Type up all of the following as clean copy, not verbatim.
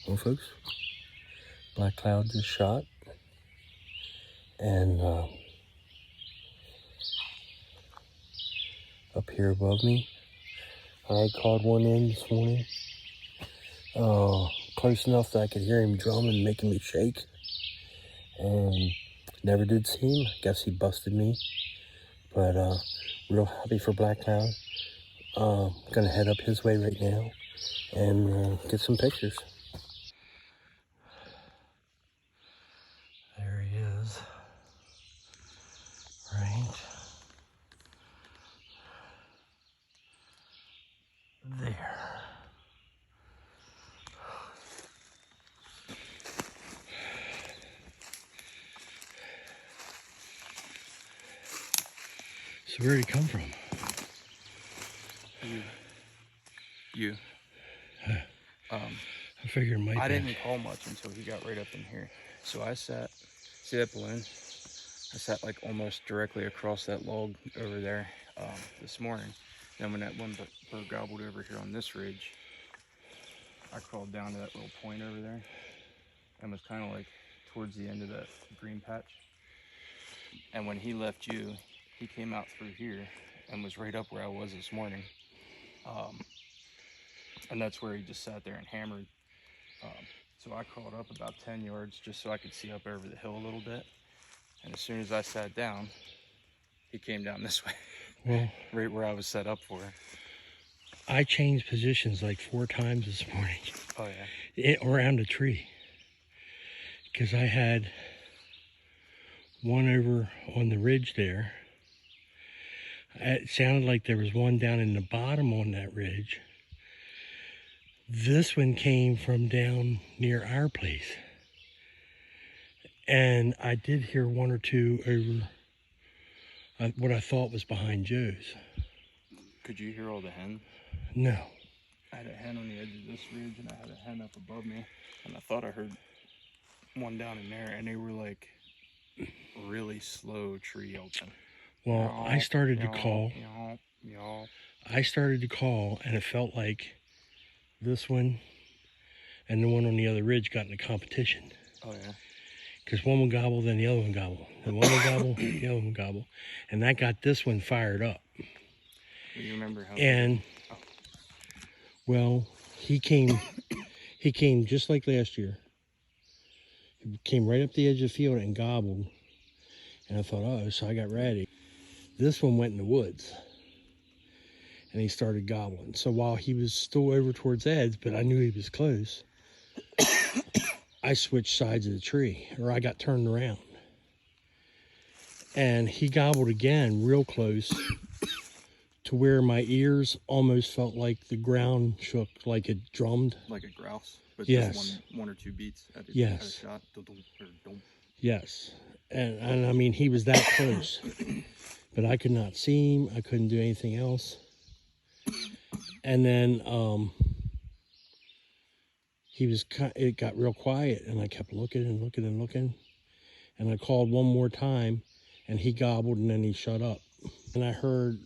Well, folks, black cloud just shot, and up here above me, I called one in this morning, close enough that I could hear him drumming, making me shake, and never did see him. I guess he busted me, but real happy for black cloud. Gonna head up his way right now and get some pictures. There he is, right there. So where did he come from? You. I figured it might be. I didn't call much until he got right up in here. So I sat, see that balloon? I sat like almost directly across that log over there this morning. Then when that one bird gobbled over here on this ridge, I crawled down to that little point over there and was kind of like towards the end of that green patch. And when he left you, he came out through here and was right up where I was this morning. And that's where he just sat there and hammered. So I crawled up about 10 yards just so I could see up over the hill a little bit. And as soon as I sat down, he came down this way. Well, right where I was set up for. I changed positions like 4 times this morning. Oh yeah. Around a tree. Because I had one over on the ridge there. It sounded like there was one down in the bottom on that ridge. This one came from down near our place. And I did hear 1 or 2 over what I thought was behind Joe's. Could you hear all the hen? No. I had a hen on the edge of this ridge and I had a hen up above me. And I thought I heard one down in there and they were like really slow tree yelping. Well, I started to call. I started to call and it felt like this one and the one on the other ridge got in a competition. Oh yeah. Because one would gobble, then the other one gobble. And one would gobble, the other one gobble. And that got this one fired up. Do you remember how? And, well, he came just like last year. He came right up the edge of the field and gobbled. And I thought, oh, so I got ready. This one went in the woods. And he started gobbling. So while he was still over towards Ed's, but I knew he was close, I switched sides of the tree, or I got turned around. And he gobbled again real close to where my ears almost felt like the ground shook, like it drummed. Like a grouse? With yes. Just one or two beats at a, yes. At a shot? Yes. And I mean, he was that close. But I could not see him. I couldn't do anything else. And then it got real quiet, and I kept looking and looking and looking. And I called one more time, and he gobbled, and then he shut up. And I heard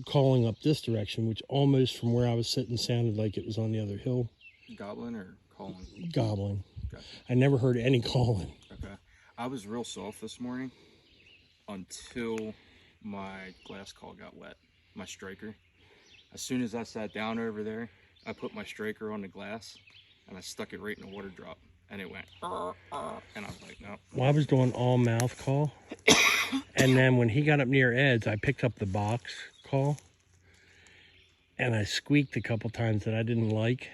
calling up this direction, which almost from where I was sitting sounded like it was on the other hill. Gobbling or calling? Gobbling. Gotcha. I never heard any calling. Okay. I was real soft this morning until my glass call got wet, my striker. As soon as I sat down over there, I put my striker on the glass and I stuck it right in the water drop and it went, and I was like, no. Well, I was doing all mouth call. And then when he got up near Ed's, I picked up the box call and I squeaked a couple times that I didn't like,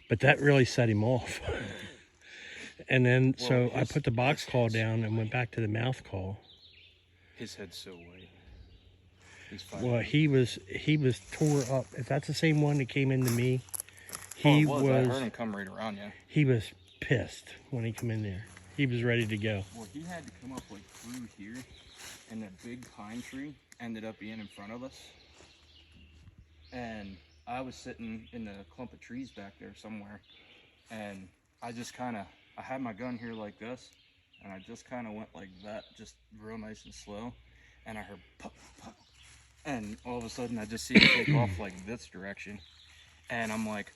but that really set him off. And then, so I put the box call down and went back to the mouth call. His head's so white. Well, he was tore up. If that's the same one that came into me, he was. I heard him come right around you. He was pissed when he came in there. He was ready to go. Well, he had to come up like through here, and that big pine tree ended up being in front of us. And I was sitting in the clump of trees back there somewhere, and I just kind of, I had my gun here like this, and I just kind of went like that, just real nice and slow, and I heard pop, pop. And all of a sudden I just see it take off like this direction. And I'm like,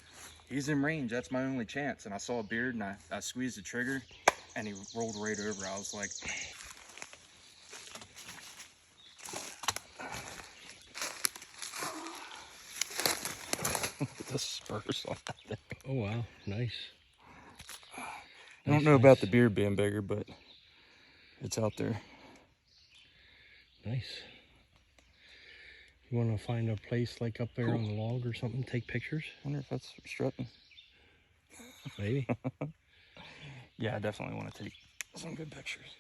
he's in range. That's my only chance. And I saw a beard, and I squeezed the trigger, and he rolled right over. I was like, look at the spurs on that thing. Oh wow, nice. I don't know about the beard being bigger, but it's out there. Nice. You want to find a place like up there on the log or something, take pictures? Wonder if that's strutting. Maybe. Yeah, I definitely want to take some good pictures.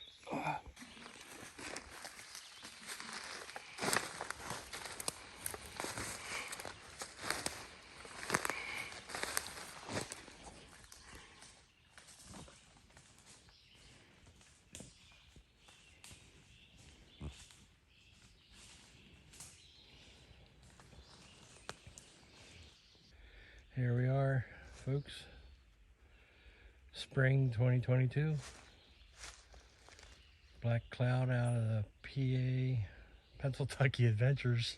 Here we are, folks. Spring 2022. Black cloud out of the PA Pennsyltucky Adventures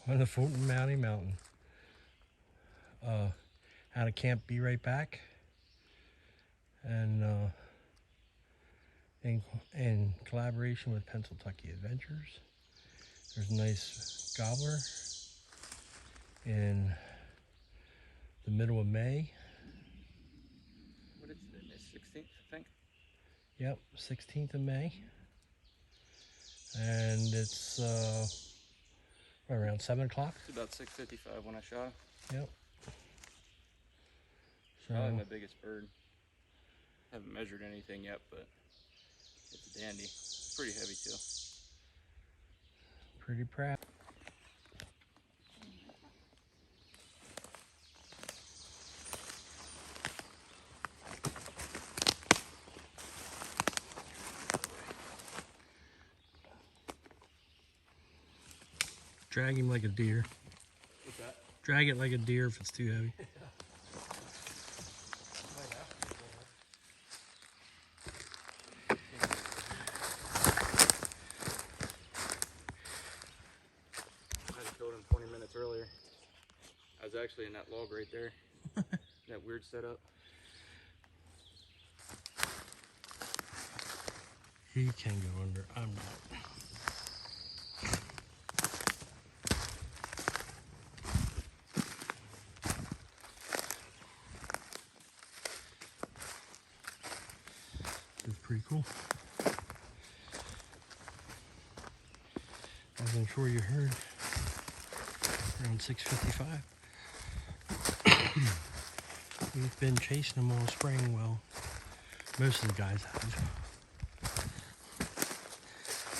on the Fulton Mountain Mountain. Out of Camp Be Right Back, and in collaboration with Pennsyltucky Adventures. There's a nice gobbler in the middle of May. What is it? 16th, I think. Yep, 16th of May. And it's around 7 o'clock. It's about 6:55 when I shot him. Yep. So, Probably my biggest bird. Haven't measured anything yet, but it's a dandy. It's pretty heavy too. pretty proud. Drag him like a deer. What's that? Drag it like a deer if it's too heavy. I had killed him 20 minutes earlier. I was actually in that log right there. That weird setup. He can go under. I'm not. It's pretty cool. As I'm sure you heard, around 6:55. We've been chasing them all spring. Well, most of the guys have.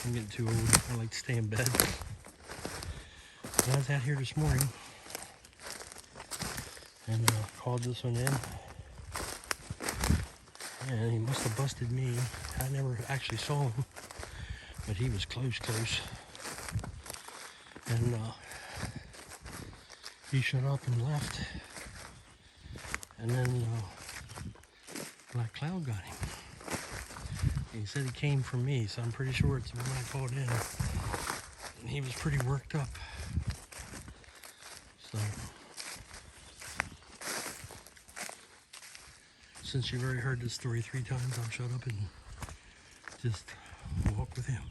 I'm getting too old. I like to stay in bed. But I was out here this morning and called this one in. And he must have busted me. I never actually saw him, but he was close. And he shut up and left. And then Black Cloud got him. He said he came from me, so I'm pretty sure it's the one I called in. And he was pretty worked up. So, since you've already heard this story 3 times, I'll shut up and just walk with him.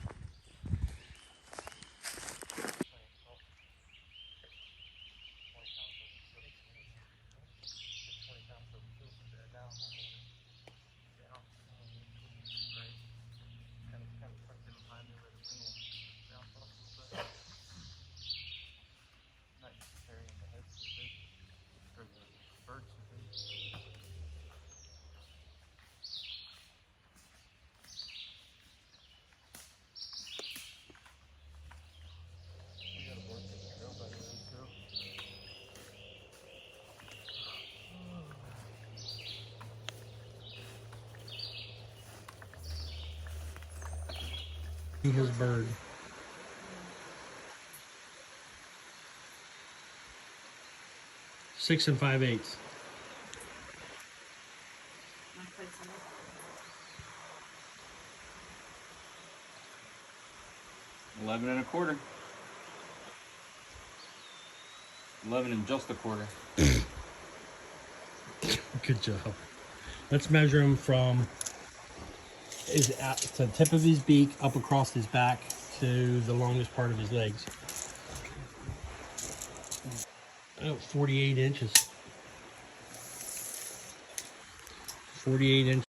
His bird. Six 5/8. 11 1/4. 11 and just a quarter. Good job. Let's measure him from the tip of his beak up across his back to the longest part of his legs. Oh, 48 inches. 48 inches.